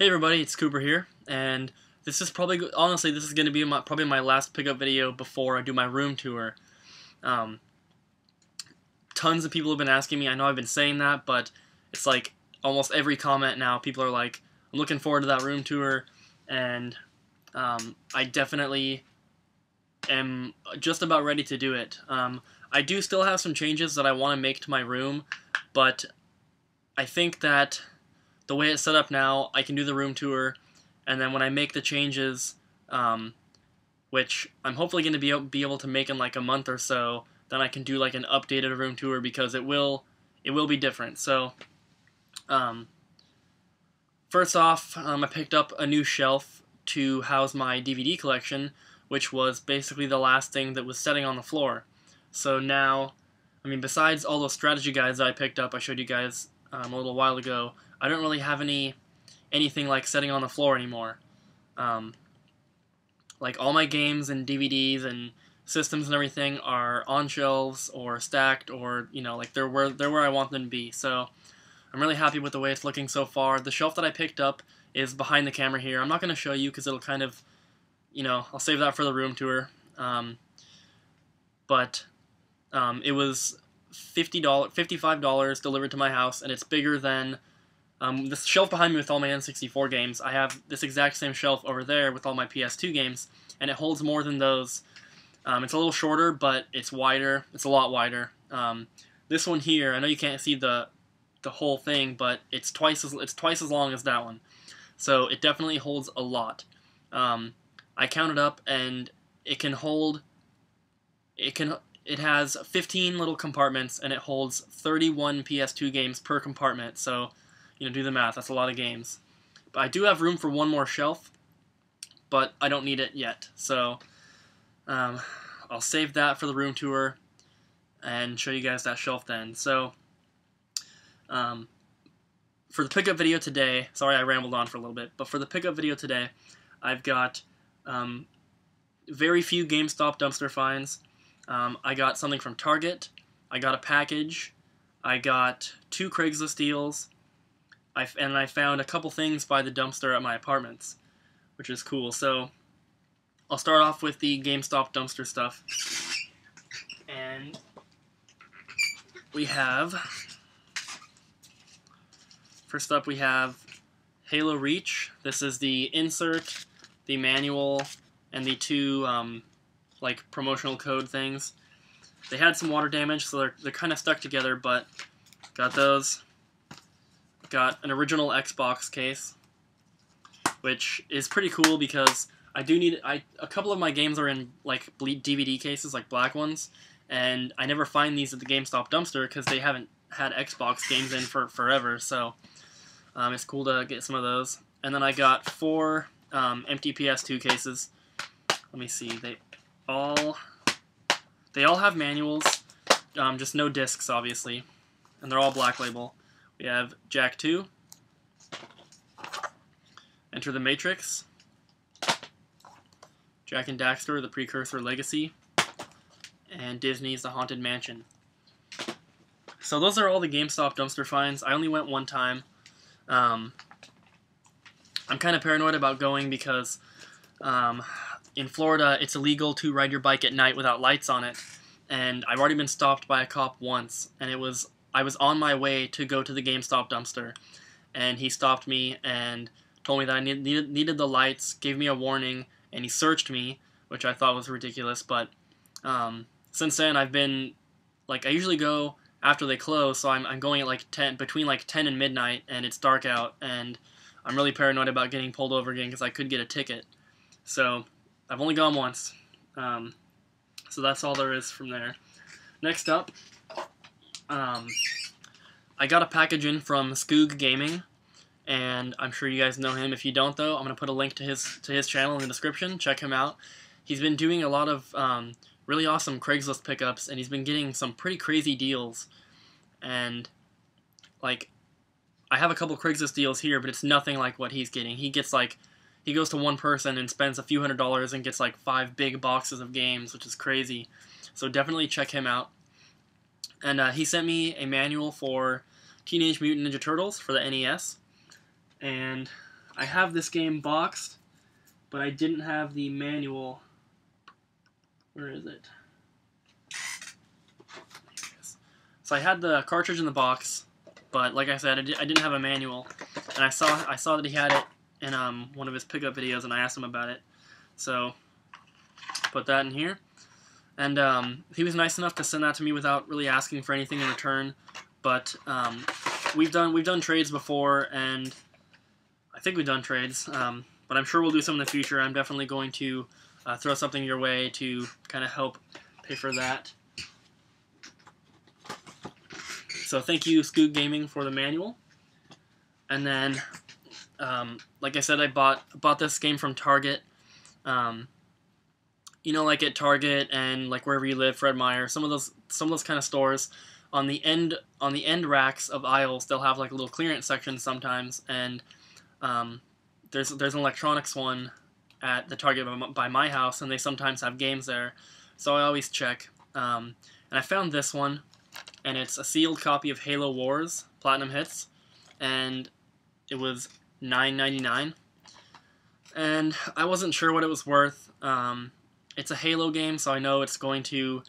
Hey everybody, it's Cooper here, and this is honestly, this is going to be probably my last pickup video before I do my room tour. Tons of people have been asking me. I know I've been saying that, but it's like almost every comment now, people are like, I'm looking forward to that room tour, and I definitely am just about ready to do it. I do still have some changes that I want to make to my room, but I think that the way it's set up now, I can do the room tour, and then when I make the changes, which I'm hopefully going to be able to make in like a month or so, then I can do like an updated room tour because it will be different. So, first off, I picked up a new shelf to house my DVD collection, which was basically the last thing that was sitting on the floor. So now, I mean, besides all those strategy guides that I picked up, I showed you guys a little while ago, I don't really have anything like sitting on the floor anymore. Like all my games and DVDs and systems and everything are on shelves or stacked, or like they're where I want them to be. So I'm really happy with the way it's looking so far. The shelf that I picked up is behind the camera here. I'm not going to show you because it'll kind of, I'll save that for the room tour. But it was $55 delivered to my house, and it's bigger than this shelf behind me with all my N64 games. I have this exact same shelf over there with all my PS2 games, and it holds more than those. It's a little shorter, but it's wider. It's a lot wider. This one here, I know you can't see the whole thing, but it's twice as long as that one. So it definitely holds a lot. I counted up, and it has 15 little compartments, and it holds 31 PS2 games per compartment. So, do the math. That's a lot of games. But I do have room for one more shelf, but I don't need it yet. So, I'll save that for the room tour and show you guys that shelf then. So, for the pickup video today, sorry I rambled on for a little bit, but for the pickup video today, I've got very few GameStop dumpster finds. I got something from Target, I got a package, I got 2 Craigslist deals, and I found a couple things by the dumpster at my apartments, which is cool. So I'll start off with the GameStop dumpster stuff. And we have, first up we have Halo Reach. This is the insert, the manual, and the 2 like promotional code things. They had some water damage, so they're kind of stuck together, but got those. Got an original Xbox case, which is pretty cool because I do need a couple of my games are in like DVD cases, like black ones, and I never find these at the GameStop dumpster because they haven't had Xbox games in for forever. So it's cool to get some of those. And then I got 4 empty PS2 cases. Let me see. They all have manuals, just no discs, obviously, and they're all black label. We have Jak 2, Enter the Matrix, Jak and Daxter, The Precursor Legacy, and Disney's The Haunted Mansion. So those are all the GameStop dumpster finds. I only went one time. I'm kind of paranoid about going because in Florida, it's illegal to ride your bike at night without lights on it, and I've already been stopped by a cop once, and I was on my way to go to the GameStop dumpster, and he stopped me and told me that I needed the lights, gave me a warning, and he searched me, which I thought was ridiculous. But since then, I've been I usually go after they close, so I'm going at like between 10 and midnight, and it's dark out, and I'm really paranoid about getting pulled over again because I could get a ticket. So I've only gone once. So that's all there is from there. Next up, I got a package in from SkoogGaming, and I'm sure you guys know him. If you don't, though, I'm going to put a link to his channel in the description. Check him out. He's been doing a lot of really awesome Craigslist pickups, and he's been getting some pretty crazy deals. And I have a couple Craigslist deals here, but it's nothing like what he's getting. He goes to one person and spends a few $100s and gets like 5 big boxes of games, which is crazy. So definitely check him out. And he sent me a manual for Teenage Mutant Ninja Turtles for the NES. And I have this game boxed, but I didn't have the manual. Where is it? So I had the cartridge in the box, but like I said, I didn't have a manual, and I saw that he had it in one of his pickup videos, and I asked him about it. So put that in here, and he was nice enough to send that to me without really asking for anything in return. But we've done trades before, and I think we've done trades, but I'm sure we'll do some in the future. I'm definitely going to throw something your way to kind of help pay for that. So thank you, SkoogGaming, for the manual. And then, like I said, I bought this game from Target. You know, like at Target and like wherever you live, Fred Meyer, some of those kind of stores. On the end racks of aisles, they'll have like a little clearance section sometimes, and there's an electronics one at the Target by my house, and they sometimes have games there, so I always check. And I found this one, and it's a sealed copy of Halo Wars Platinum Hits, and it was $9.99, and I wasn't sure what it was worth. It's a Halo game, so I know it's going to.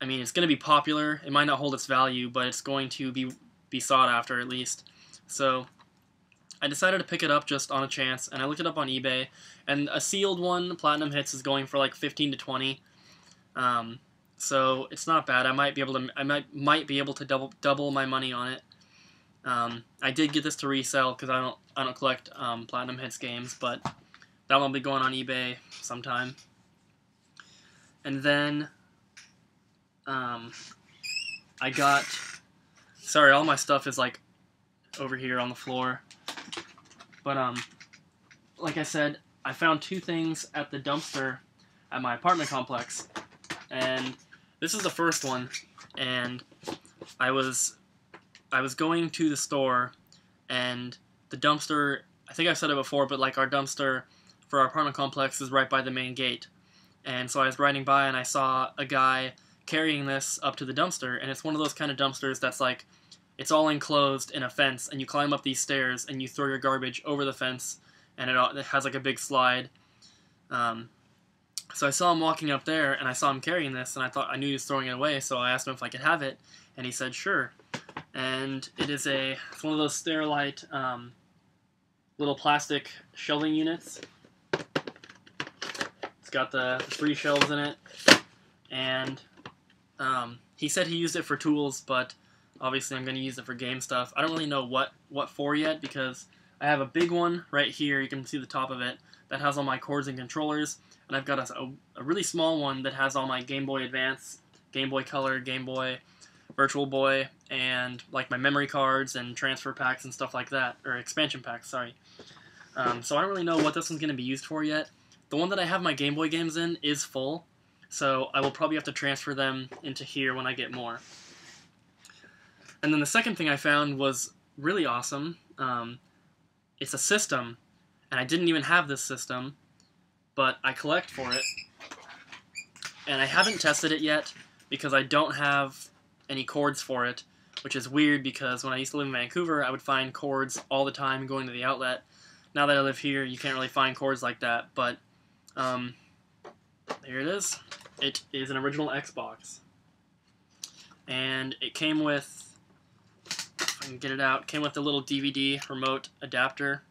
I mean, it's going to be popular. It might not hold its value, but it's going to be sought after at least. So I decided to pick it up just on a chance, and I looked it up on eBay. And a sealed one, Platinum Hits, is going for like 15 to 20. So it's not bad. I might be able to double my money on it. I did get this to resell because I don't collect Platinum Hits games, but that will be going on eBay sometime. And then I got, sorry, all my stuff is like over here on the floor, but like I said, I found two things at the dumpster at my apartment complex, and this is the first one. And I was going to the store, and the dumpster, I think I've said it before, but like our dumpster for our apartment complex is right by the main gate, and so I was riding by and I saw a guy carrying this up to the dumpster, and it's one of those kind of dumpsters that's like, it's all enclosed in a fence, and you climb up these stairs and you throw your garbage over the fence, and it has like a big slide. So I saw him walking up there, and I saw him carrying this, and I knew he was throwing it away, so I asked him if I could have it, and he said sure. And it's one of those Sterilite little plastic shelving units. It's got the 3 shelves in it, and he said he used it for tools, but obviously I'm going to use it for game stuff. I don't really know what for yet, because I have a big one right here, you can see the top of it, that has all my cords and controllers, and I've got a really small one that has all my Game Boy Advance, Game Boy Color, Game Boy, Virtual Boy, and like my memory cards and transfer packs and stuff like that, or expansion packs, sorry. So I don't really know what this one's going to be used for yet. The one that I have my Game Boy games in is full, so I will probably have to transfer them into here when I get more. And then the second thing I found was really awesome. It's a system, and I didn't even have this system, but I collect for it. And I haven't tested it yet because I don't have any cords for it, which is weird because when I used to live in Vancouver, I would find cords all the time going to the outlet. Now that I live here, you can't really find cords like that, but here it is. It is an original Xbox. And it came with, if I can get it out, came with a little DVD remote adapter.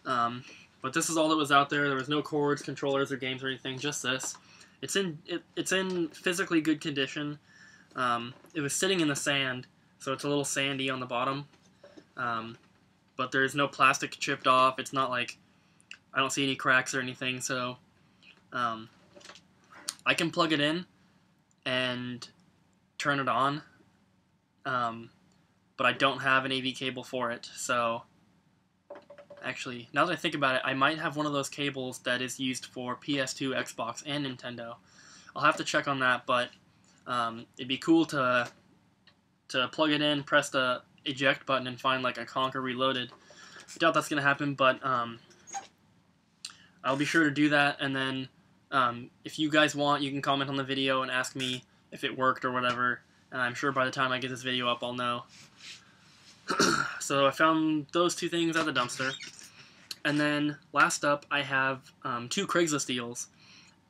But this is all that was out there. There was no cords, controllers, or games or anything, just this. It's in physically good condition. It was sitting in the sand, so it's a little sandy on the bottom. But there's no plastic chipped off. It's not like, I don't see any cracks or anything, so I can plug it in and turn it on, but I don't have an AV cable for it, so actually, now that I think about it, I might have one of those cables that is used for PS2, Xbox, and Nintendo. I'll have to check on that, but it'd be cool to plug it in, press the eject button, and find like a Conker Reloaded. I doubt that's going to happen, but I'll be sure to do that, and then if you guys want, you can comment on the video and ask me if it worked or whatever, and I'm sure by the time I get this video up, I'll know. So So I found those two things at the dumpster. And then last up, I have 2 Craigslist deals,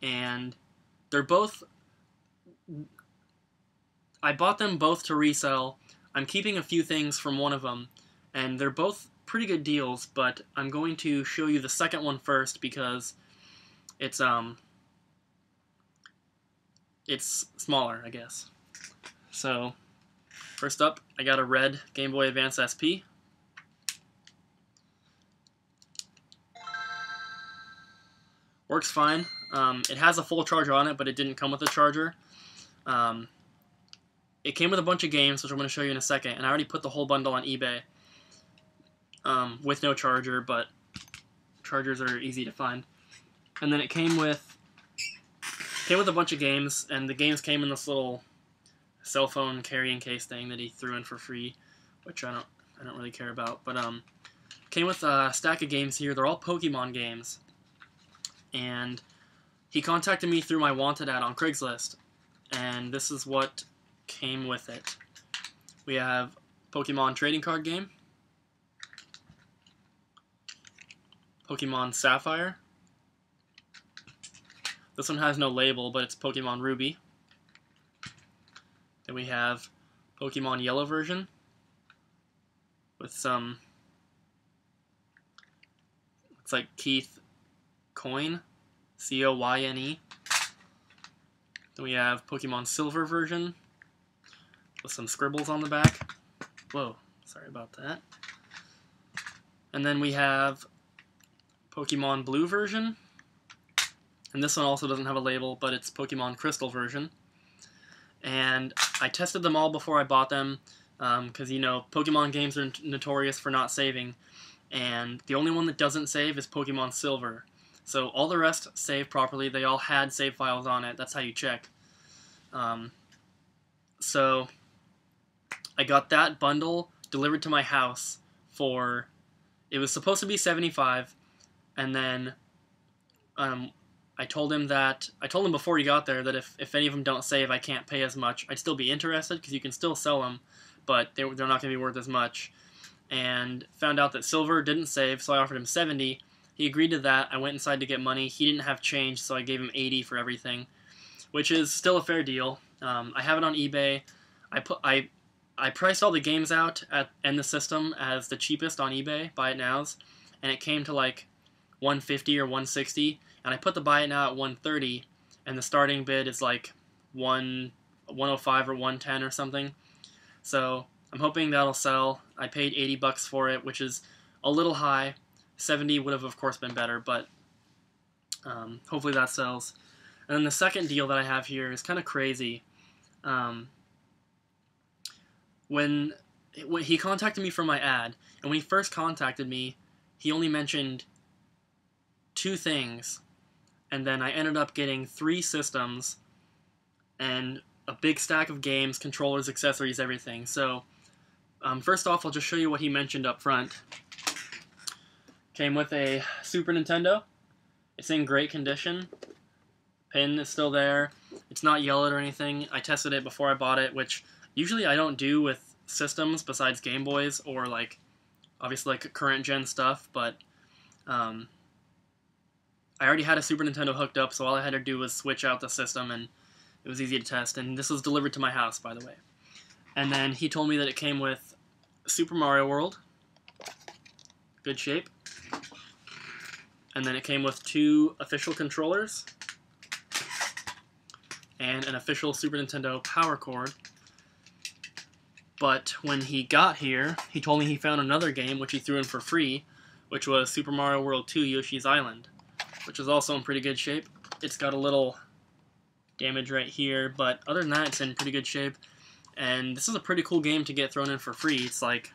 and they're both. I bought them both to resell. I'm keeping a few things from one of them, and they're both pretty good deals. But I'm going to show you the second one first because it's smaller, I guess. So first up, I got a red Game Boy Advance SP. Works fine. It has a full charger on it, but it didn't come with a charger. It came with a bunch of games, which I'm going to show you in a second, and I already put the whole bundle on eBay with no charger, but chargers are easy to find. And then it came with a bunch of games, and the games came in this little cell phone carrying case thing that he threw in for free, which I don't really care about. But came with a stack of games here. They're all Pokemon games. And he contacted me through my wanted ad on Craigslist, and this is what came with it. We have Pokemon trading card game, Pokemon Sapphire. This one has no label, but it's Pokemon Ruby. Then we have Pokemon Yellow version with some, looks like Keith Coyne, C-O-Y-N-E. Then we have Pokemon Silver version with some scribbles on the back. Whoa, sorry about that. And then we have Pokemon Blue version. And this one also doesn't have a label, but it's Pokemon Crystal version. And I tested them all before I bought them, because, you know, Pokemon games are notorious for not saving. And the only one that doesn't save is Pokemon Silver. So all the rest save properly. They all had save files on it. That's how you check. So I got that bundle delivered to my house for, it was supposed to be $75, and then I told him before he got there that if any of them don't save, I can't pay as much. I'd still be interested because you can still sell them, but they're not going to be worth as much. And found out that Silver didn't save, so I offered him $70. He agreed to that. I went inside to get money. He didn't have change, so I gave him $80 for everything, which is still a fair deal. I have it on eBay. I priced all the games out and the system as the cheapest on eBay, Buy It Nows, and it came to like $150 or $160, and I put the Buy It Now at $130, and the starting bid is like $105 or $110 or something. So I'm hoping that'll sell. I paid $80 for it, which is a little high. $70 would have, of course, been better, but hopefully that sells. And then the second deal that I have here is kind of crazy. When he contacted me for my ad, and when he first contacted me, he only mentioned 2 things, and then I ended up getting 3 systems and a big stack of games, controllers, accessories, everything. So first off, I'll just show you what he mentioned up front. Came with a Super Nintendo. It's in great condition. Pin is still there. It's not yellowed or anything. I tested it before I bought it, which usually I don't do with systems besides Game Boys or like obviously like current gen stuff, but I already had a Super Nintendo hooked up, so all I had to do was switch out the system, and it was easy to test. And this was delivered to my house, by the way. And then he told me that it came with Super Mario World, good shape. And then it came with 2 official controllers and an official Super Nintendo power cord. But when he got here, he told me he found another game, which he threw in for free, which was Super Mario World 2 Yoshi's Island, which is also in pretty good shape. It's got a little damage right here, but other than that, it's in pretty good shape. And this is a pretty cool game to get thrown in for free. It's like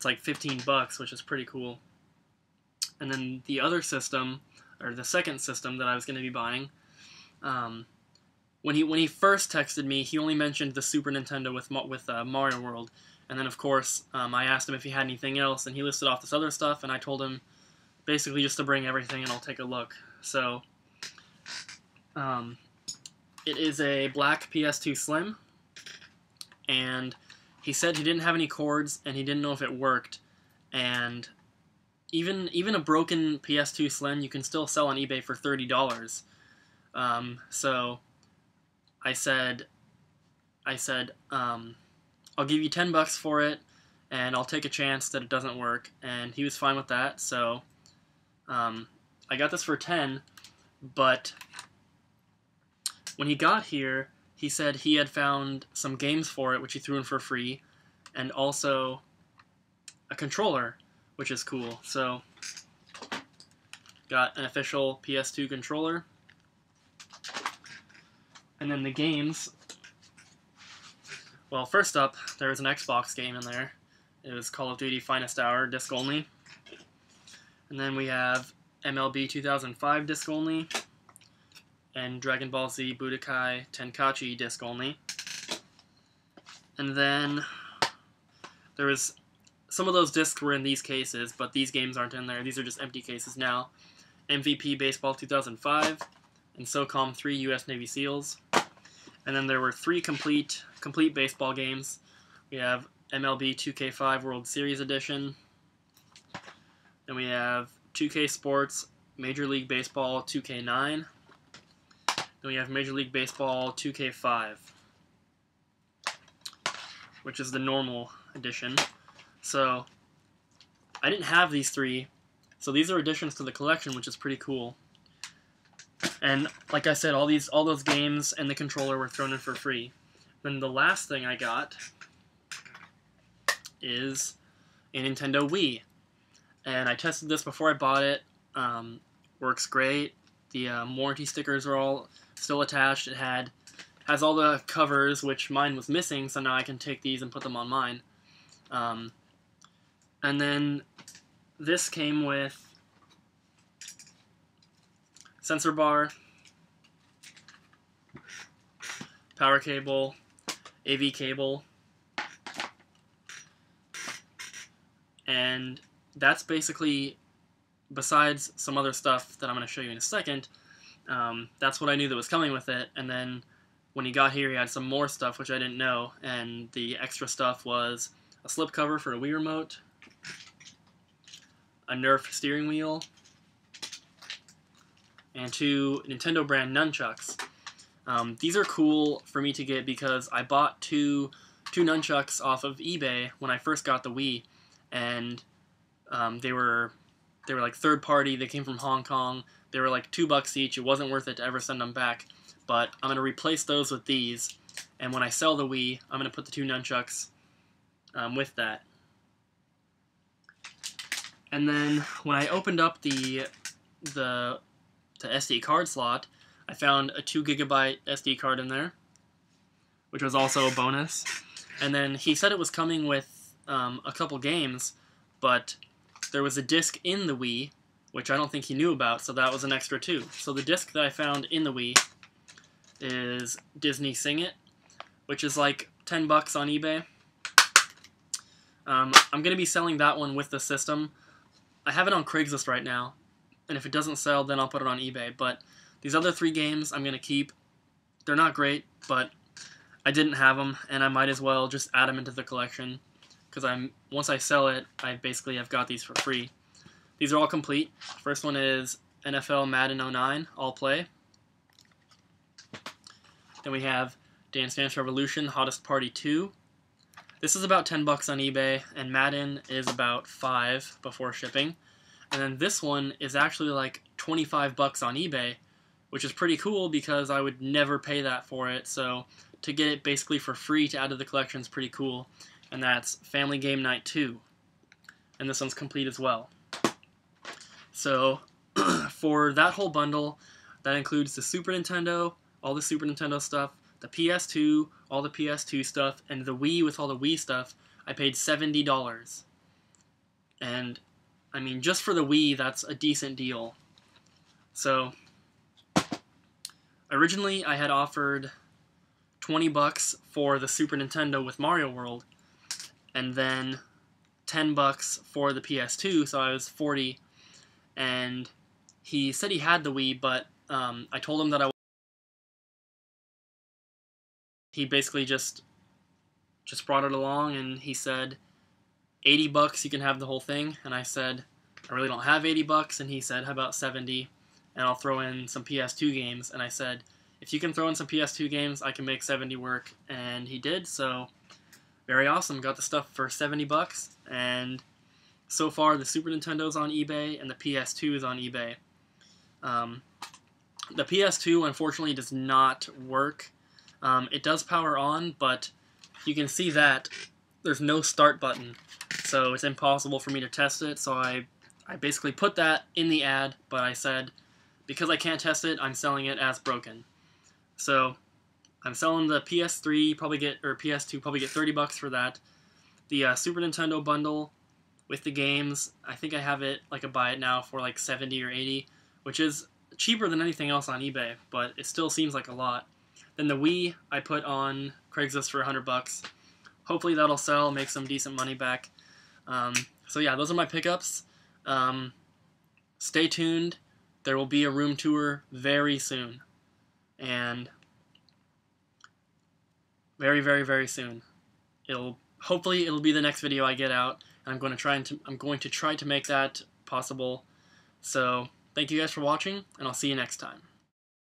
$15, which is pretty cool. And then the other system, or the second system that I was going to be buying, when he first texted me, he only mentioned the Super Nintendo with Mario World. And then, of course, I asked him if he had anything else, and he listed off this other stuff, and I told him basically just to bring everything and I'll take a look. So, it is a black PS2 Slim, and he said he didn't have any cords and he didn't know if it worked, and even a broken PS2 Slim you can still sell on eBay for $30. So I said, I'll give you $10 for it, and I'll take a chance that it doesn't work, and he was fine with that. So I got this for 10, but when he got here, he said he had found some games for it, which he threw in for free, and also a controller, which is cool. So got an official PS2 controller, and then the games. Well, first up, there was an Xbox game in there. It was Call of Duty Finest Hour, disc only. And then we have MLB 2005, disc only. And Dragon Ball Z Budokai Tenkaichi, disc only. And then there was... Some of those discs were in these cases, but these games aren't in there. These are just empty cases now. MVP Baseball 2005, and SOCOM 3 U.S. Navy SEALs. And then there were 3 complete baseball games. We have MLB 2K5 World Series Edition. Then we have 2K Sports Major League Baseball 2K9. Then we have Major League Baseball 2K5, which is the normal edition. So I didn't have these 3, so these are additions to the collection, which is pretty cool. And like I said, all those games and the controller were thrown in for free. Then the last thing I got is a Nintendo Wii, and I tested this before I bought it. Works great. The warranty stickers are all still attached. It has all the covers, which mine was missing, so now I can take these and put them on mine. And then this came with sensor bar, power cable, AV cable, and that's basically, besides some other stuff that I'm going to show you in a second, that's what I knew that was coming with it. And then when he got here, he had some more stuff which I didn't know, and the extra stuff was a slipcover for a Wii remote, a Nerf steering wheel, and 2 Nintendo brand nunchucks. These are cool for me to get because I bought two nunchucks off of eBay when I first got the Wii, and they were like third party. They came from Hong Kong. They were like $2 each. It wasn't worth it to ever send them back. But I'm gonna replace those with these, and when I sell the Wii, I'm gonna put the 2 nunchucks with that. And then when I opened up the SD card slot, I found a 2 GB SD card in there, which was also a bonus. And then he said it was coming with a couple games, but there was a disc in the Wii, which I don't think he knew about, so that was an extra too. So the disc that I found in the Wii is Disney Sing It, which is like $10 on eBay. I'm going to be selling that one with the system. I have it on Craigslist right now, and if it doesn't sell, then I'll put it on eBay. But these other 3 games I'm going to keep. They're not great, but I didn't have them, and I might as well just add them into the collection, because once I sell it, I basically have got these for free. These are all complete. First one is NFL Madden 09 All Play. Then we have Dance Dance Revolution Hottest Party 2. This is about $10 on eBay, and Madden is about $5 before shipping. And then this one is actually like $25 on eBay, which is pretty cool because I would never pay that for it. So to get it basically for free to add to the collection is pretty cool. And that's Family Game Night 2. And this one's complete as well. So for that whole bundle, that includes the Super Nintendo, all the Super Nintendo stuff, the PS2, all the PS2 stuff, and the Wii with all the Wii stuff, I paid $70. And, I mean, just for the Wii, that's a decent deal. So, originally I had offered $20 for the Super Nintendo with Mario World, and then $10 for the PS2, so I was $40. And he said he had the Wii, but I told him that he basically just just brought it along, and he said, $80 you can have the whole thing. And I said, I really don't have $80. And he said, how about 70, and I'll throw in some PS2 games. And I said, if you can throw in some PS2 games, I can make 70 work. And he did, so very awesome. Got the stuff for $70, and so far the Super Nintendo's on eBay and the PS2 is on eBay. The PS2 unfortunately does not work. It does power on, but you can see that there's no start button, so it's impossible for me to test it. So I basically put that in the ad, but I said, because I can't test it, I'm selling it as broken. So I'm selling the PS3, or PS2, probably get $30 for that. The Super Nintendo bundle with the games, I think I have it, like, a buy it now for like 70 or 80, which is cheaper than anything else on eBay, but it still seems like a lot. Then the Wii, I put on Craigslist for $100. Hopefully that'll sell, make some decent money back. So yeah, those are my pickups. Stay tuned. There will be a room tour very soon. And very, very, very soon. Hopefully it'll be the next video I get out. And I'm going to try to make that possible. So thank you guys for watching, and I'll see you next time.